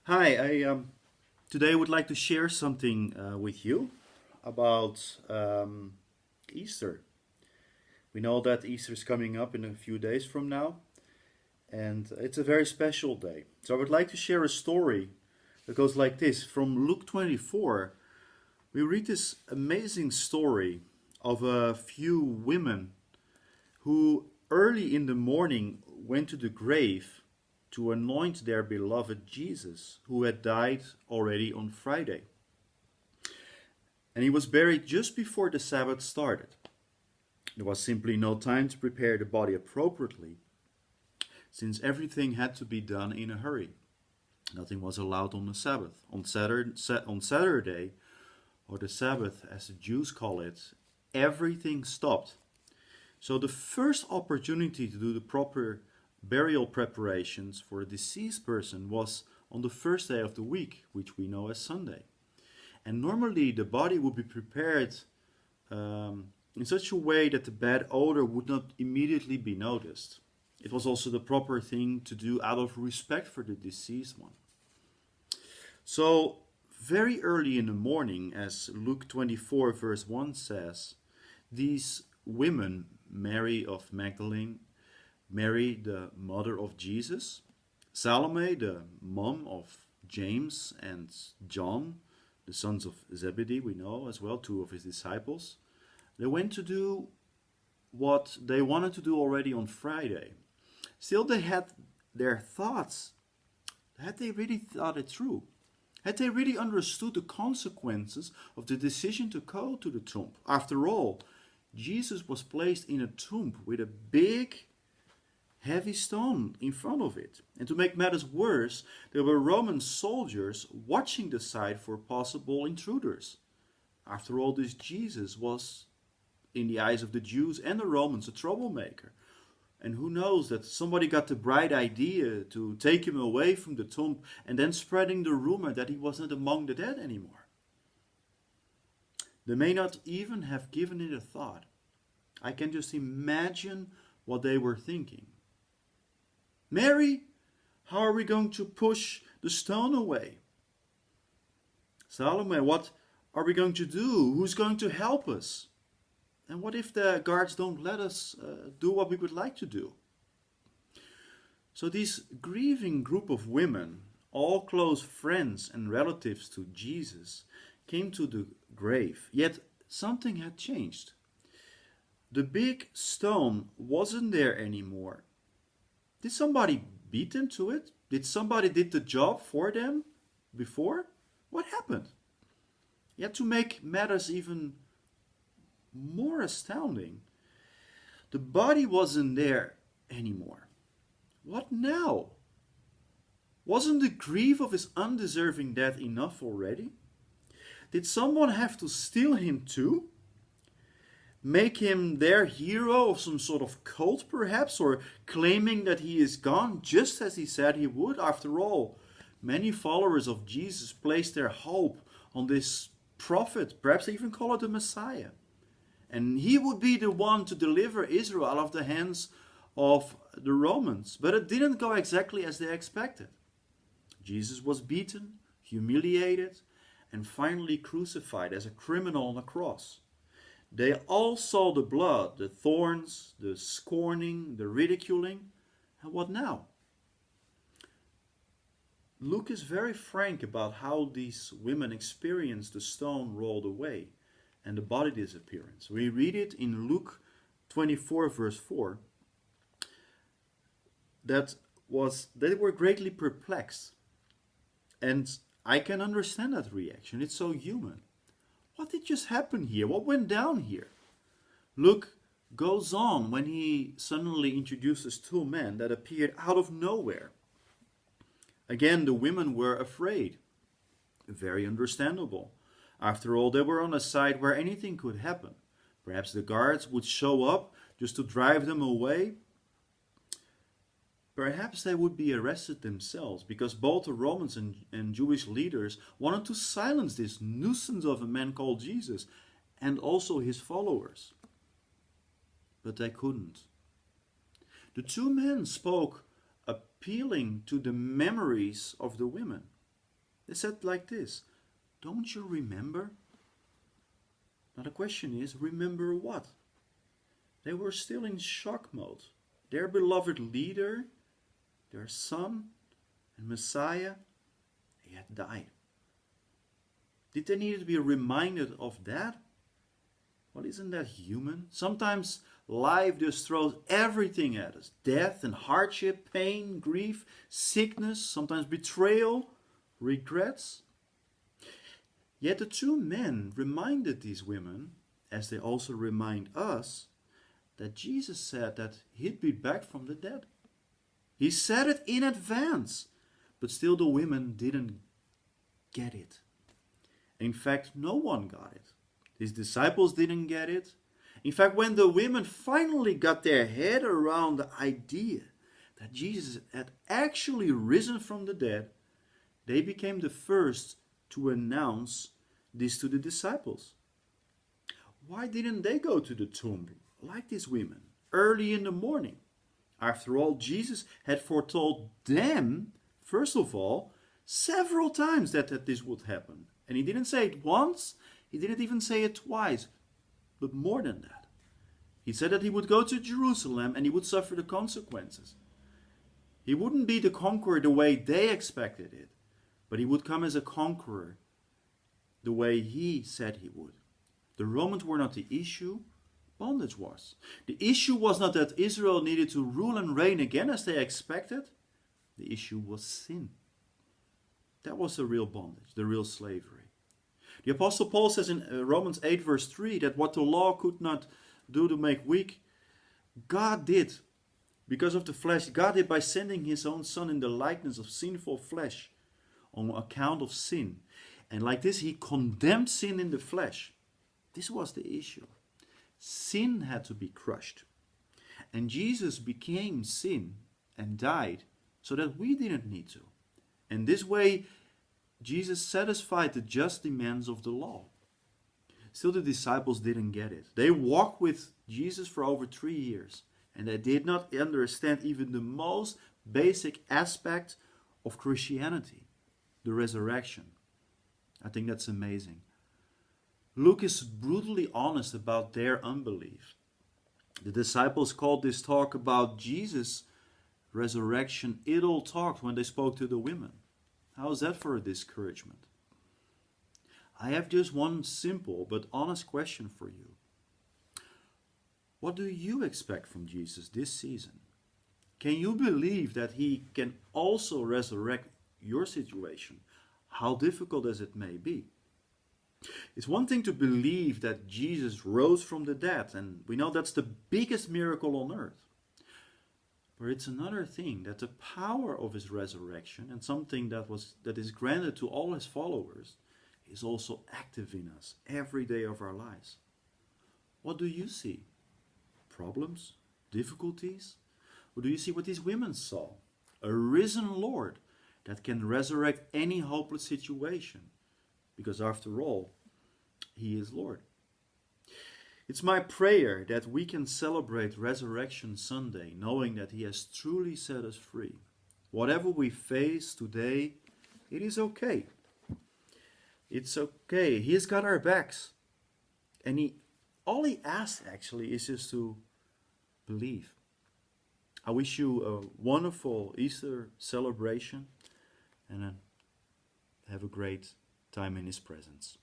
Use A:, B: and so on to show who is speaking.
A: Hi, I today would like to share something with you about Easter. We know that Easter is coming up in a few days from now, and it's a very special day. So I would like to share a story that goes like this. From Luke 24, we read this amazing story of a few women who early in the morning went to the grave to anoint their beloved Jesus, who had died already on Friday. And he was buried just before the Sabbath started. There was simply no time to prepare the body appropriately, since everything had to be done in a hurry. Nothing was allowed on the Sabbath. On Saturday, or the Sabbath as the Jews call it, everything stopped. So the first opportunity to do the proper burial preparations for a deceased person was on the first day of the week, which we know as Sunday. And normally the body would be prepared in such a way that the bad odor would not immediately be noticed. It was also the proper thing to do out of respect for the deceased one. So, very early in the morning, as Luke 24, verse 1 says, these women, Mary of Magdalene, Mary, the mother of Jesus, Salome, the mom of James and John, the sons of Zebedee, we know as well, two of his disciples, they went to do what they wanted to do already on Friday. Still, they had their thoughts. Had they really thought it through? Had they really understood the consequences of the decision to go to the tomb? After all, Jesus was placed in a tomb with a big, heavy stone in front of it. And to make matters worse, there were Roman soldiers watching the site for possible intruders. After all, this Jesus was, in the eyes of the Jews and the Romans, a troublemaker. And who knows that somebody got the bright idea to take him away from the tomb and then spreading the rumor that he wasn't among the dead anymore. They may not even have given it a thought. I can just imagine what they were thinking. Mary, how are we going to push the stone away? Salome, what are we going to do? Who's going to help us? And what if the guards don't let us do what we would like to do? So this grieving group of women, all close friends and relatives to Jesus, came to the grave. Yet something had changed. The big stone wasn't there anymore. Did somebody beat them to it? Did somebody did the job for them before? What happened? Yet to make matters even more astounding, the body wasn't there anymore. What now? Wasn't the grief of his undeserving death enough already? Did someone have to steal him too? Make him their hero of some sort of cult perhaps, or claiming that he is gone just as he said he would? After all, many followers of Jesus placed their hope on this prophet, perhaps they even call it the Messiah. And he would be the one to deliver Israel out of the hands of the Romans. But it didn't go exactly as they expected. Jesus was beaten, humiliated, and finally crucified as a criminal on a cross. They all saw the blood, the thorns, the scorning, the ridiculing. And what now? Luke is very frank about how these women experienced the stone rolled away and the body disappearance. We read it in Luke 24 verse 4 that they were greatly perplexed. And I can understand that reaction. It's so human. What did just happen here? What went down here? Luke goes on when he suddenly introduces two men that appeared out of nowhere. Again, the women were afraid. Very understandable. After all, they were on a site where anything could happen. Perhaps the guards would show up just to drive them away. Perhaps they would be arrested themselves, because both the Romans and Jewish leaders wanted to silence this nuisance of a man called Jesus and also his followers. But they couldn't. The two men spoke appealing to the memories of the women. They said like this, "Don't you remember?" Now the question is, remember what? They were still in shock mode. Their beloved leader, their son and Messiah, he had died. Did they need to be reminded of that? Well, isn't that human? Sometimes life just throws everything at us. Death and hardship, pain, grief, sickness, sometimes betrayal, regrets. Yet the two men reminded these women, as they also remind us, that Jesus said that he'd be back from the dead. He said it in advance, but still the women didn't get it. In fact, no one got it. His disciples didn't get it. In fact, when the women finally got their head around the idea that Jesus had actually risen from the dead, they became the first to announce this to the disciples. Why didn't they go to the tomb like these women early in the morning? After all, Jesus had foretold them, first of all, several times that this would happen. And he didn't say it once, he didn't even say it twice, but more than that. He said that he would go to Jerusalem and he would suffer the consequences. He wouldn't be the conqueror the way they expected it, but he would come as a conqueror the way he said he would. The Romans were not the issue, bondage was. The issue was not that Israel needed to rule and reign again as they expected. The issue was sin. That was the real bondage, the real slavery. The Apostle Paul says in Romans 8 verse 3 that what the law could not do to make weak, God did. Because of the flesh, God did by sending his own Son in the likeness of sinful flesh on account of sin. And like this, he condemned sin in the flesh. This was the issue. Sin had to be crushed. And Jesus became sin and died so that we didn't need to. And this way, Jesus satisfied the just demands of the law. Still, the disciples didn't get it. They walked with Jesus for over 3 years, and they did not understand even the most basic aspect of Christianity, the resurrection. I think that's amazing. Luke is brutally honest about their unbelief. The disciples called this talk about Jesus' resurrection idle talk when they spoke to the women. How is that for a discouragement? I have just one simple but honest question for you. What do you expect from Jesus this season? Can you believe that he can also resurrect your situation, how difficult as it may be? It's one thing to believe that Jesus rose from the dead, and we know that's the biggest miracle on earth. But it's another thing that the power of his resurrection, and something that is granted to all his followers, is also active in us every day of our lives. What do you see? Problems? Difficulties? Or do you see what these women saw? A risen Lord that can resurrect any hopeless situation. Because after all, he is Lord. It's my prayer that we can celebrate Resurrection Sunday knowing that he has truly set us free. Whatever we face today, it is okay. It's okay. He's got our backs. And all he asks actually is just to believe. I wish you a wonderful Easter celebration and have a great time in his presence.